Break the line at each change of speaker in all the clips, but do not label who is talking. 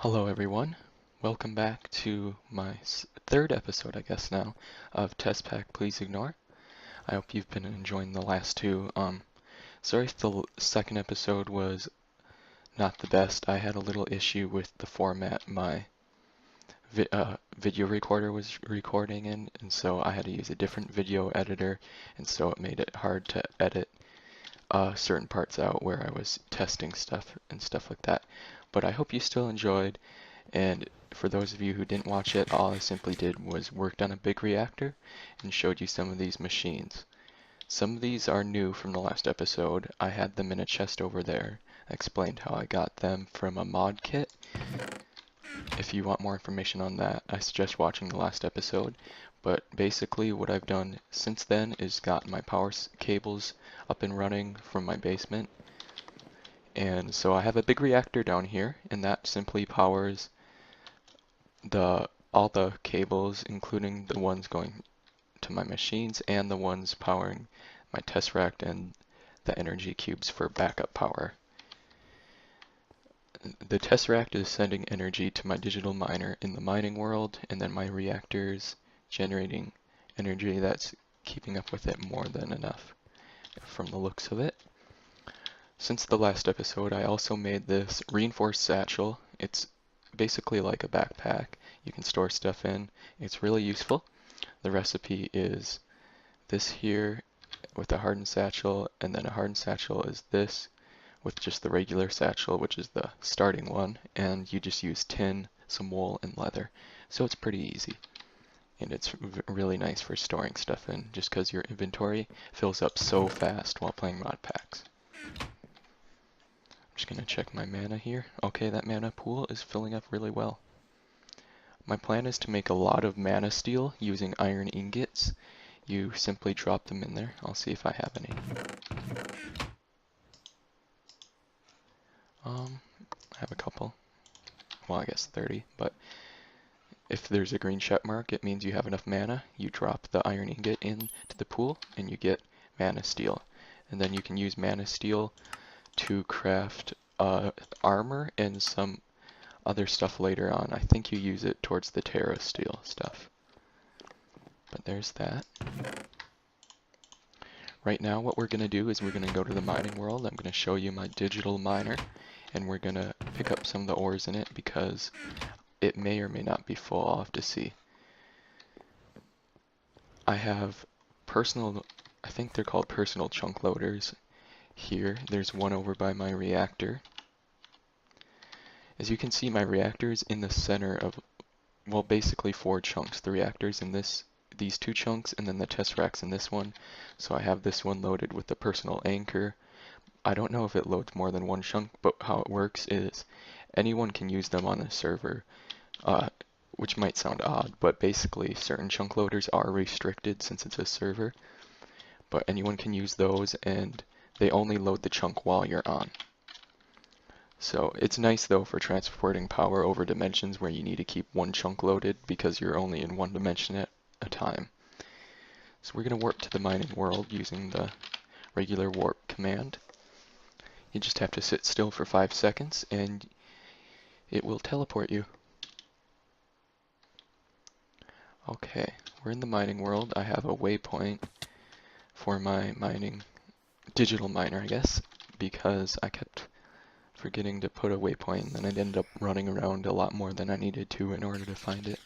Hello everyone, welcome back to my third episode, I guess now, of Tppi2 Ignore. I hope you've been enjoying the last two. Sorry if the second episode was not the best. I had a little issue with the format my video recorder was recording in, and so I had to use a different video editor, and so it made it hard to edit certain parts out where I was testing stuff and stuff like that. But I hope you still enjoyed. And for those of you who didn't watch it, all I simply did was worked on a big reactor and showed you some of these machines. Some of these are new from the last episode. I had them in a chest over there. I explained how I got them from a mod kit. If you want more information on that, I suggest watching the last episode. But basically what I've done since then is got my power cables up and running from my basement. And so I have a big reactor down here, and that simply powers all the cables, including the ones going to my machines and the ones powering my tesseract and the energy cubes for backup power. The tesseract is sending energy to my digital miner in the mining world, and then my reactors generating energy that's keeping up with it more than enough from the looks of it. Since the last episode, I also made this reinforced satchel. It's basically like a backpack. You can store stuff in. It's really useful. The recipe is this here with a hardened satchel, and then a hardened satchel is this with just the regular satchel, which is the starting one, and you just use tin, some wool, and leather. So it's pretty easy. And it's really nice for storing stuff in, just because your inventory fills up so fast while playing mod packs. I'm just going to check my mana here. Okay, that mana pool is filling up really well. My plan is to make a lot of mana steel using iron ingots. You simply drop them in there. I'll see if I have any. I have a couple. Well, I guess 30, but if there's a green check mark, it means you have enough mana. You drop the iron ingot into the pool, and you get mana steel. And then you can use mana steel to craft armor and some other stuff later on. I think you use it towards the Terra steel stuff. But there's that. Right now what we're going to do is we're going to go to the mining world. I'm going to show you my digital miner, and we're going to pick up some of the ores in it because it may or may not be full. I'll have to see. I have I think they're called personal chunk loaders here. There's one over by my reactor. As you can see, my reactor is in the center of, well, basically 4 chunks. The reactor's in these 2 chunks, and then the tesseract's in this one. So I have this one loaded with the personal anchor. I don't know if it loads more than 1 chunk, but how it works is anyone can use them on the server, which might sound odd, but basically certain chunk loaders are restricted since it's a server. But anyone can use those, and they only load the chunk while you're on. So it's nice though for transporting power over dimensions where you need to keep 1 chunk loaded because you're only in 1 dimension at a time. So we're going to warp to the mining world using the regular warp command. You just have to sit still for 5 seconds and it will teleport you. Okay, we're in the mining world. I have a waypoint for my digital miner, I guess, because I kept forgetting to put a waypoint, and then I'd end up running around a lot more than I needed to in order to find it.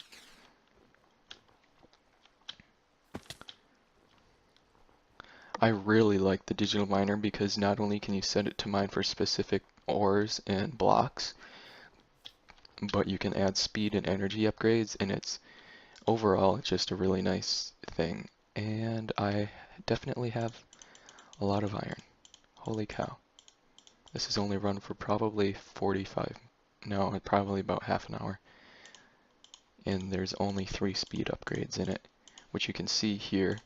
I really like the digital miner because not only can you set it to mine for specific ores and blocks, but you can add speed and energy upgrades, and overall it's just a really nice thing. And I definitely have a lot of iron. Holy cow. This is only run for probably probably about half an hour. And there's only 3 speed upgrades in it, which you can see here.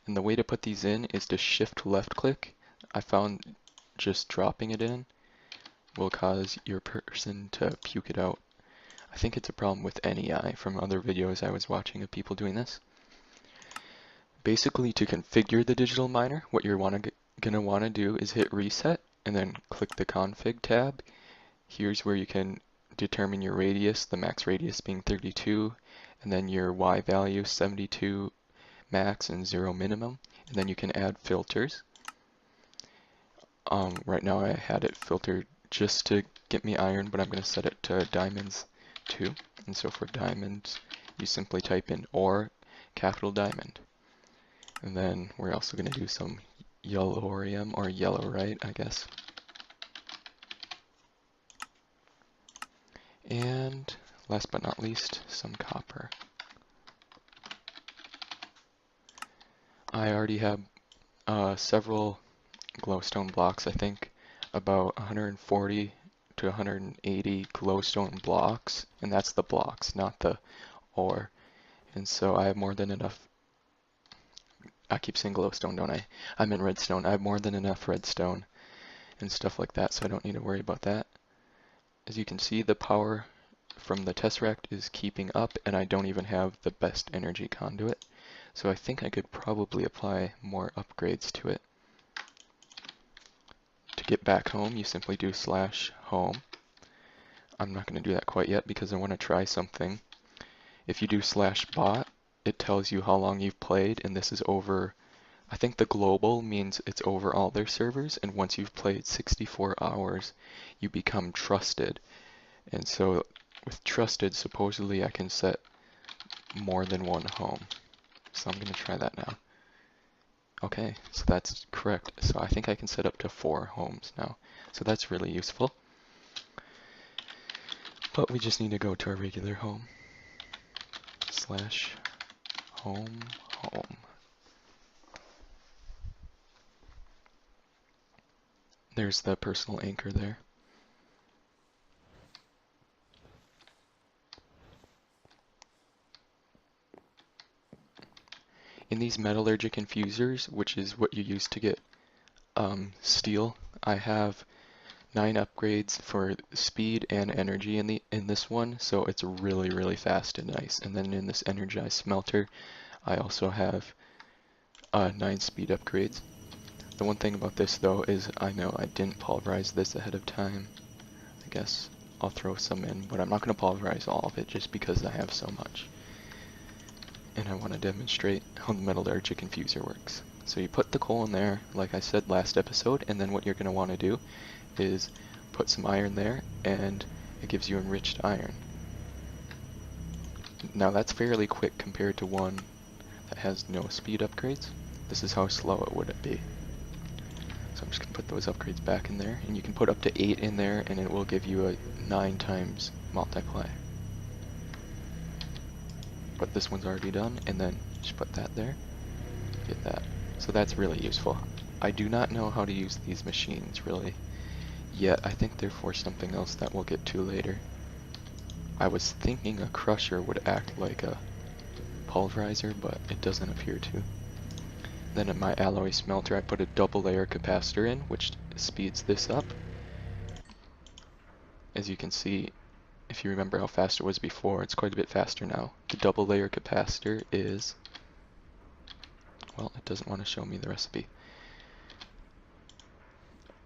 And the way to put these in is to shift left click. I found just dropping it in will cause your person to puke it out. I think it's a problem with NEI from other videos I was watching of people doing this. Basically, to configure the digital miner, what you're gonna want to do is hit reset and then click the config tab. Here's where you can determine your radius, the max radius being 32, and then your Y value 72 max and 0 minimum, and then you can add filters. Right now I had it filtered just to get me iron, but I'm going to set it to diamonds too. And so for diamonds, you simply type in ore, capital diamond. And then we're also going to do some yellorium, or yellowite, I guess. And last but not least, some copper. I already have several glowstone blocks, I think about 140 to 180 glowstone blocks, and that's the blocks, not the ore. And so I have more than enough. I keep saying glowstone, don't I? I'm in redstone. I have more than enough redstone and stuff like that, so I don't need to worry about that. As you can see, the power from the tesseract is keeping up, and I don't even have the best energy conduit. So I think I could probably apply more upgrades to it. To get back home, you simply do /home. I'm not going to do that quite yet because I want to try something. If you do /bot, it tells you how long you've played, and this is over, I think the global means it's over all their servers, and once you've played 64 hours, you become trusted. And so with trusted, supposedly I can set more than one home. So I'm going to try that now. Okay, so that's correct. So I think I can set up to 4 homes now. So that's really useful. But we just need to go to our regular home. /home. There's the personal anchor there. In these metallurgic infusers, which is what you use to get steel, I have 9 upgrades for speed and energy in this one, so it's really fast and nice. And then in this energized smelter, I also have 9 speed upgrades. The one thing about this though is I know I didn't pulverize this ahead of time. I guess I'll throw some in, but I'm not going to pulverize all of it just because I have so much. And I want to demonstrate how the metallurgic infuser works. So you put the coal in there, like I said last episode, and then what you're going to want to do is put some iron there, and it gives you enriched iron. Now that's fairly quick compared to one that has no speed upgrades. This is how slow it would be. So I'm just going to put those upgrades back in there, and you can put up to 8 in there, and it will give you a 9 times multiply. But this one's already done, and then just put that there, get that. So that's really useful. I do not know how to use these machines really yet. I think they're for something else that we'll get to later. I was thinking a crusher would act like a pulverizer, but it doesn't appear to. Then in my alloy smelter I put a double layer capacitor in, which speeds this up. As you can see, if you remember how fast it was before, it's quite a bit faster now. The double layer capacitor is, well, it doesn't want to show me the recipe.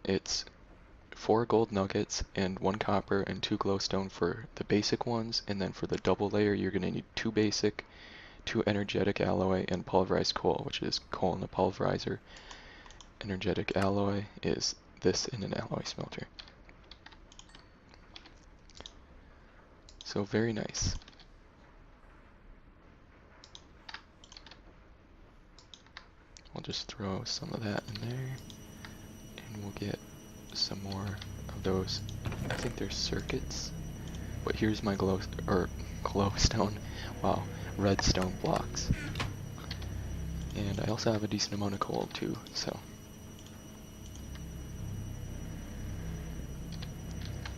It's 4 gold nuggets and 1 copper and 2 glowstone for the basic ones, and then for the double layer you're going to need 2 basic, 2 energetic alloy, and pulverized coal, which is coal in a pulverizer. Energetic alloy is this in an alloy smelter. So very nice. I'll just throw some of that in there, and we'll get some more of those. I think they're circuits, but here's my glowstone, wow, redstone blocks. And I also have a decent amount of coal too, so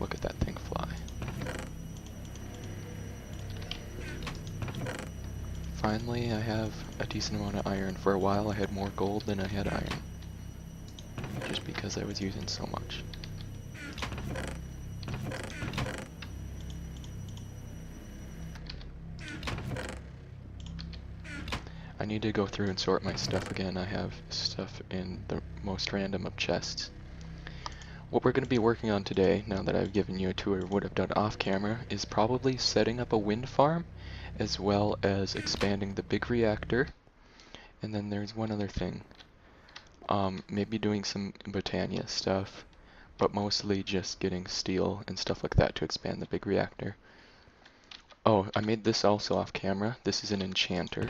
look at that thing fly. Finally, I have a decent amount of iron. For a while I had more gold than I had iron, just because I was using so much. I need to go through and sort my stuff again. I have stuff in the most random of chests. What we're going to be working on today, now that I've given you a tour of what I've done off camera, is probably setting up a wind farm, as well as expanding the big reactor. And then there's one other thing. Maybe doing some Botania stuff, but mostly just getting steel and stuff like that to expand the big reactor. Oh, I made this also off camera. This is an enchanter.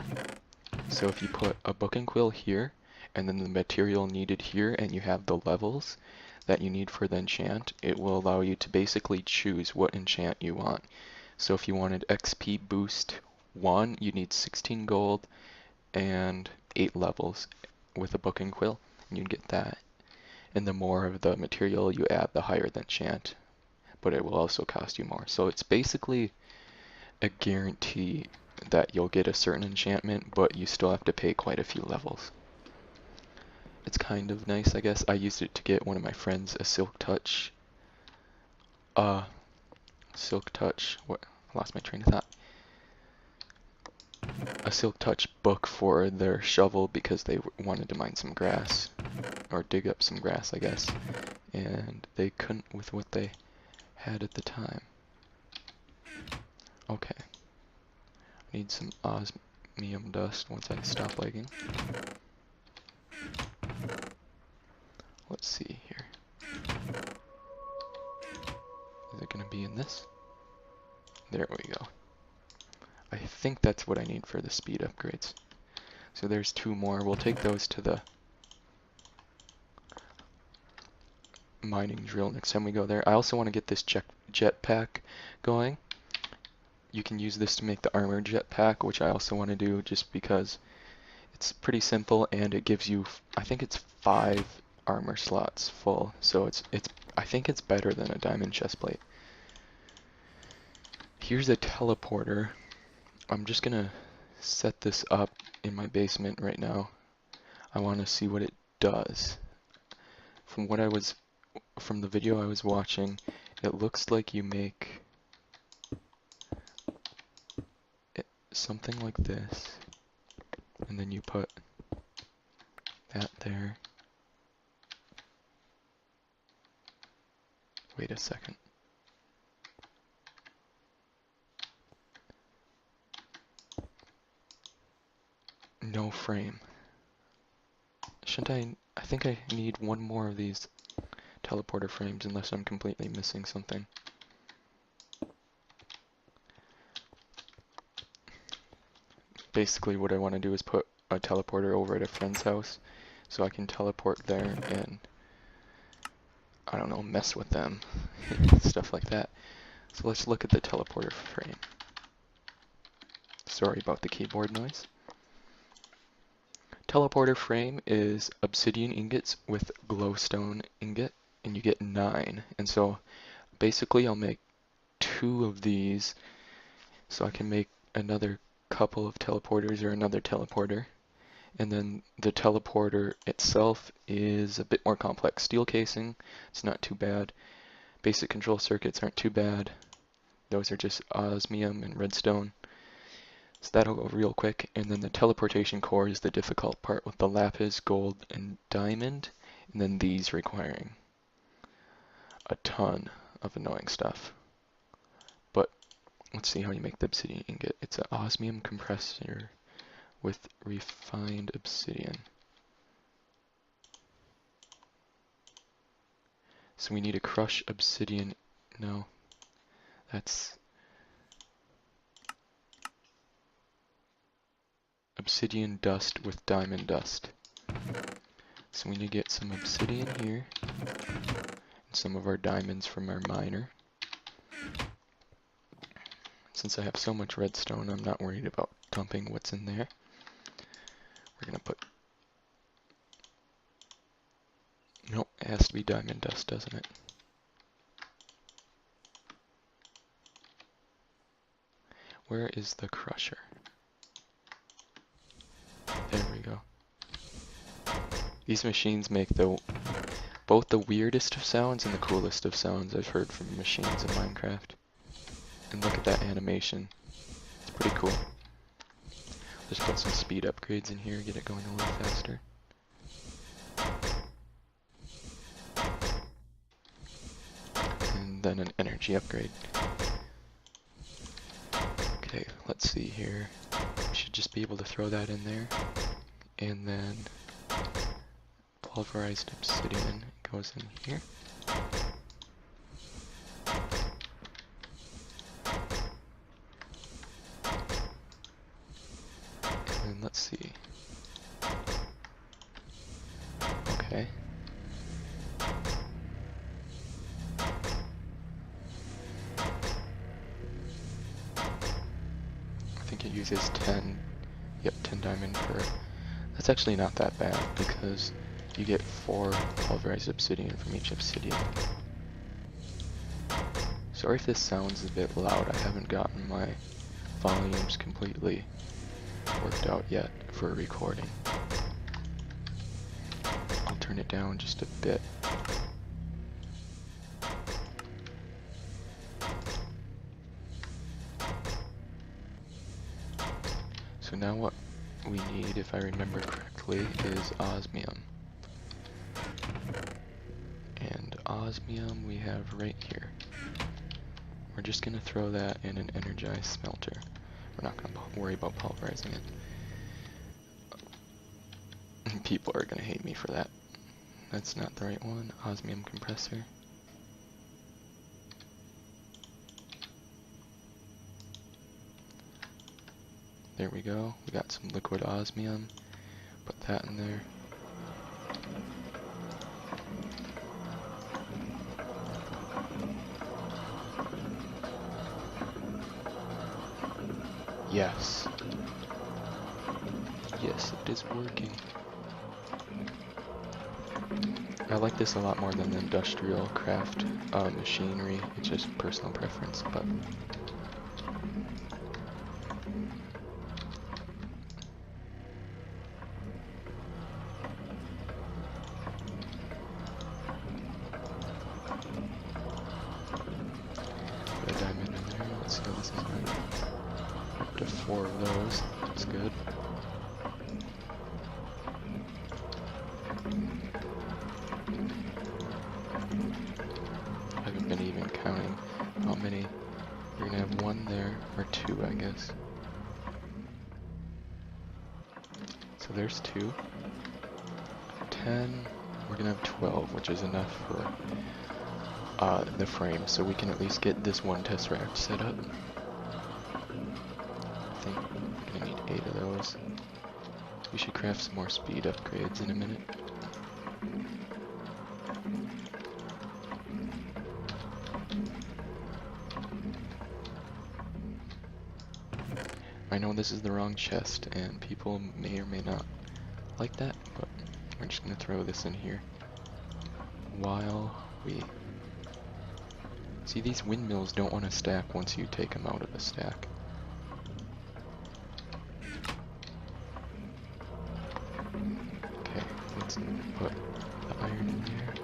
So if you put a book and quill here, and then the material needed here, and you have the levels that you need for the enchant, it will allow you to basically choose what enchant you want. So if you wanted XP boost 1, you need 16 gold and 8 levels with a book and quill, and you'd get that. And the more of the material you add, the higher the enchant, but it will also cost you more. So it's basically a guarantee that you'll get a certain enchantment, but you still have to pay quite a few levels. It's kind of nice, I guess. I used it to get one of my friends a Silk Touch. What? I lost my train of thought. A Silk Touch book for their shovel because they wanted to mine some grass, or dig up some grass, I guess, and they couldn't with what they had at the time. Okay. I need some osmium dust once I stop lagging. Let's see here. Is it going to be in this? There we go. I think that's what I need for the speed upgrades. So there's 2 more. We'll take those to the mining drill next time we go there. I also want to get this jetpack going. You can use this to make the armor jetpack, which I also want to do just because it's pretty simple and it gives you, I think it's 5 armor slots full. So I think it's better than a diamond chestplate. Here's a teleporter. I'm just gonna set this up in my basement right now. I want to see what it does. From the video I was watching, it looks like you make something like this, and then you put that there. Wait a second. No frame. Shouldn't I think I need 1 more of these teleporter frames unless I'm completely missing something. Basically what I want to do is put a teleporter over at a friend's house so I can teleport there and, I don't know, mess with them. Stuff like that. So let's look at the teleporter frame. Sorry about the keyboard noise. Teleporter frame is obsidian ingots with glowstone ingot, and you get 9. And so basically I'll make 2 of these so I can make another couple of teleporters or another teleporter. And then the teleporter itself is a bit more complex. Steel casing, it's not too bad. Basic control circuits aren't too bad. Those are just osmium and redstone. So that'll go real quick, and then the teleportation core is the difficult part with the lapis, gold, and diamond, and then these requiring a ton of annoying stuff. But let's see how you make the obsidian ingot. It's an osmium compressor with refined obsidian. So we need to crush obsidian. No, that's obsidian dust with diamond dust. So we need to get some obsidian here, and some of our diamonds from our miner. Since I have so much redstone, I'm not worried about dumping what's in there. We're gonna put... Nope, it has to be diamond dust, doesn't it? Where is the crusher? There we go. These machines make both the weirdest of sounds and the coolest of sounds I've heard from machines in Minecraft. And look at that animation. It's pretty cool. Just put some speed upgrades in here, get it going a little faster. then an energy upgrade. Okay, let's see here. We should just be able to throw that in there. And then pulverized obsidian goes in here. And let's see. Okay. I think it uses 10, yep, 10 diamond per. That's actually not that bad because you get 4 pulverized obsidian from each obsidian. Sorry if this sounds a bit loud, I haven't gotten my volumes completely worked out yet for recording. I'll turn it down just a bit. So now what we need, if I remember correctly, is osmium. And osmium we have right here. We're just going to throw that in an energized smelter. We're not going to worry about pulverizing it. People are going to hate me for that. That's not the right one. Osmium compressor. There we go. We got some liquid osmium. Put that in there. Yes. Yes, it is working. I like this a lot more than the industrial craft machinery. It's just personal preference, but put a diamond in there. Let's see how this is going. Up to 4 of those. That's good. I haven't been even counting how many. You're gonna have 1 there, or 2, I guess. So there's 2. 10. We're gonna have 12, which is enough for the frame, so we can at least get this 1 tesseract set up. I think we're gonna need 8 of those. We should craft some more speed upgrades in a minute. I know this is the wrong chest, and people may or may not like that, but we're just gonna throw this in here while we... See, these windmills don't want to stack once you take them out of the stack. Okay, let's put the iron in there.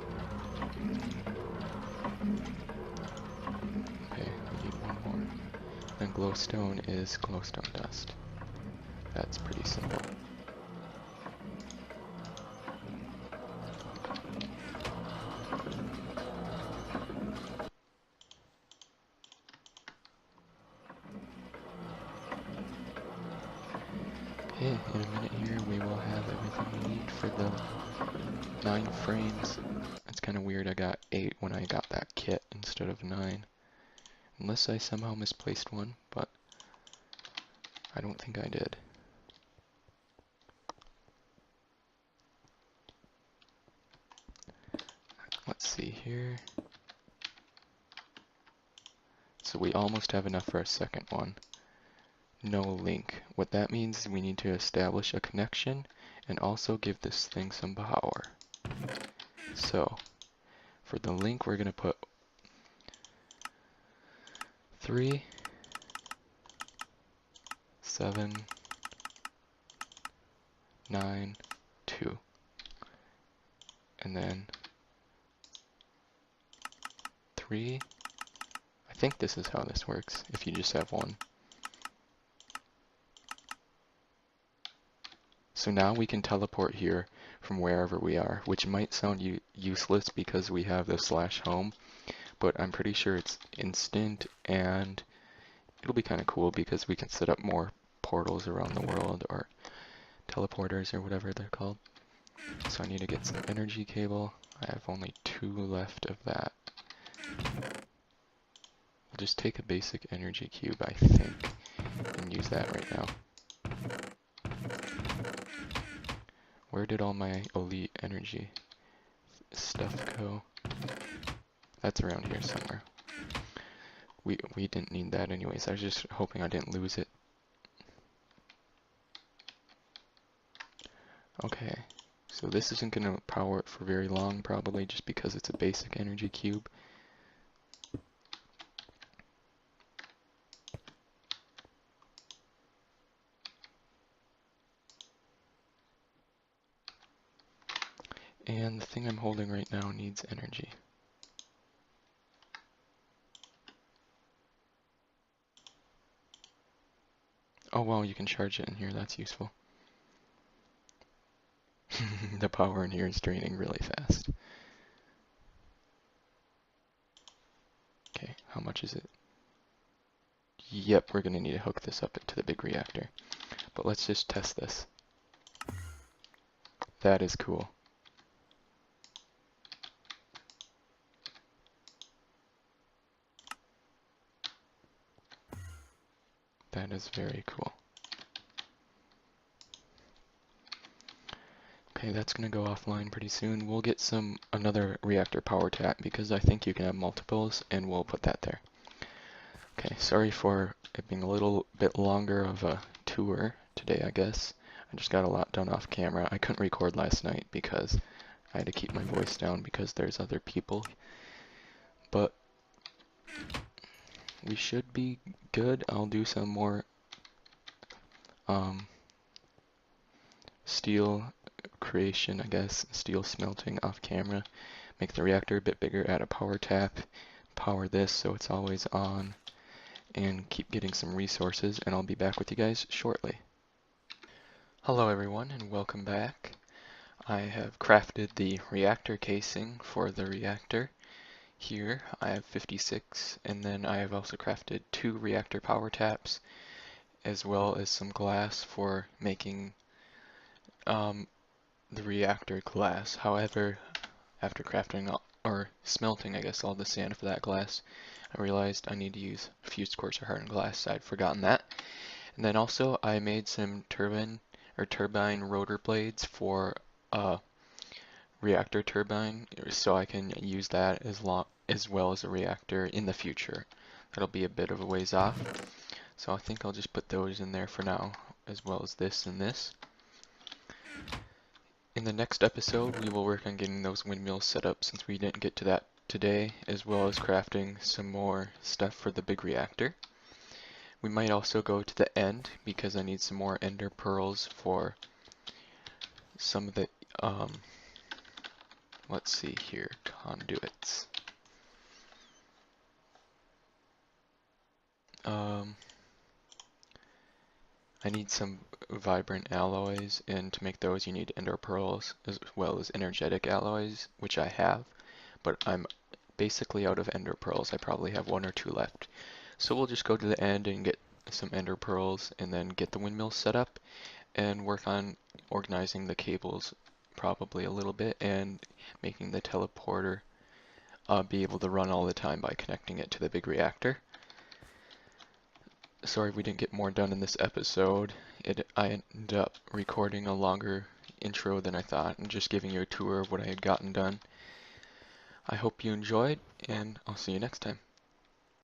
Okay, we need 1 more. And glowstone is glowstone dust. That's pretty simple. Okay, in a minute here we will have everything we need for the 9 frames. It's kind of weird I got 8 when I got that kit instead of 9. Unless I somehow misplaced one, but I don't think I did. Let's see here. So we almost have enough for a second one. No link. What that means is we need to establish a connection and also give this thing some power. So, for the link we're going to put 3, 7, 9, 2. And then 3. I think this is how this works, if you just have 1. So now we can teleport here from wherever we are, which might sound useless because we have the /home, but I'm pretty sure it's instant, and it'll be kind of cool because we can set up more portals around the world, or teleporters, or whatever they're called. So I need to get some energy cable. I have only 2 left of that. I'll just take a basic energy cube, I think, and use that right now. Where did all my elite energy stuff go? That's around here somewhere. We didn't need that anyways. I was just hoping I didn't lose it. Okay, so this isn't going to power it for very long, probably, just because it's a basic energy cube. And the thing I'm holding right now needs energy. Oh wow, you can charge it in here, that's useful. The power in here is draining really fast. Okay, how much is it? Yep, we're gonna need to hook this up to the big reactor. But let's just test this. That is cool. That is very cool. Okay, that's gonna go offline pretty soon. We'll get another reactor power tap because I think you can have multiples, and we'll put that there. Okay, sorry for it being a little bit longer of a tour today, I guess. I just got a lot done off camera. I couldn't record last night because I had to keep my voice down because there's other people. But we should be good. I'll do some more steel creation, I guess, steel smelting off camera. Make the reactor a bit bigger, add a power tap, power this so it's always on, and keep getting some resources, and I'll be back with you guys shortly. Hello everyone, and welcome back. I have crafted the reactor casing for the reactor. Here I have 56, and then I have also crafted 2 reactor power taps, as well as some glass for making the reactor glass. However, after crafting or smelting, I guess, all the sand for that glass, I realized I need to use fused quartz or hardened glass. I'd forgotten that. And then also I made some turbine rotor blades for a reactor turbine, so I can use that as well as a reactor in the future. That'll be a bit of a ways off. So I think I'll just put those in there for now, as well as this and this. In the next episode, we will work on getting those windmills set up since we didn't get to that today, as well as crafting some more stuff for the big reactor. We might also go to the end because I need some more ender pearls for some of the, let's see here, conduits. I need some vibrant alloys, and to make those you need ender pearls as well as energetic alloys, which I have, but I'm basically out of ender pearls. I probably have 1 or 2 left. So we'll just go to the end and get some ender pearls, and then get the windmill set up, and work on organizing the cables probably a little bit, and making the teleporter be able to run all the time by connecting it to the big reactor. Sorry we didn't get more done in this episode. I ended up recording a longer intro than I thought, and just giving you a tour of what I had gotten done. I hope you enjoyed, and I'll see you next time.